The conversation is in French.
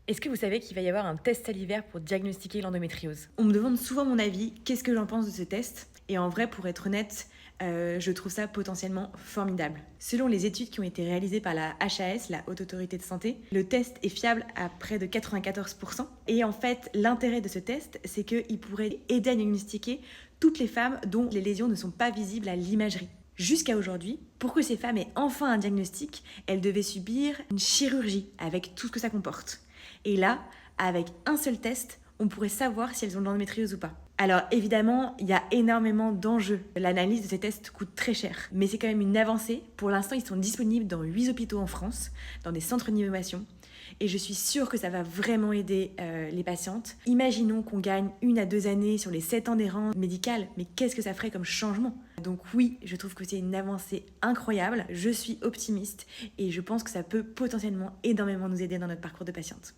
Est-ce que vous savez qu'il va y avoir un test salivaire pour diagnostiquer l'endométriose? On me demande souvent mon avis, qu'est-ce que j'en pense de ce test? Et en vrai, pour être honnête, je trouve ça potentiellement formidable. Selon les études qui ont été réalisées par la HAS, la Haute Autorité de Santé, le test est fiable à près de 94%. Et en fait, l'intérêt de ce test, c'est qu'il pourrait aider à diagnostiquer toutes les femmes dont les lésions ne sont pas visibles à l'imagerie. Jusqu'à aujourd'hui, pour que ces femmes aient enfin un diagnostic, elles devaient subir une chirurgie avec tout ce que ça comporte. Et là, avec un seul test, on pourrait savoir si elles ont de l'endométriose ou pas. Alors évidemment, il y a énormément d'enjeux. L'analyse de ces tests coûte très cher, mais c'est quand même une avancée. Pour l'instant, ils sont disponibles dans 8 hôpitaux en France, dans des centres d'innovation. Et je suis sûre que ça va vraiment aider les patientes. Imaginons qu'on gagne 1 à 2 années sur les 7 ans d'errance médicale, mais qu'est-ce que ça ferait comme changement? Donc oui, je trouve que c'est une avancée incroyable, je suis optimiste et je pense que ça peut potentiellement énormément nous aider dans notre parcours de patiente.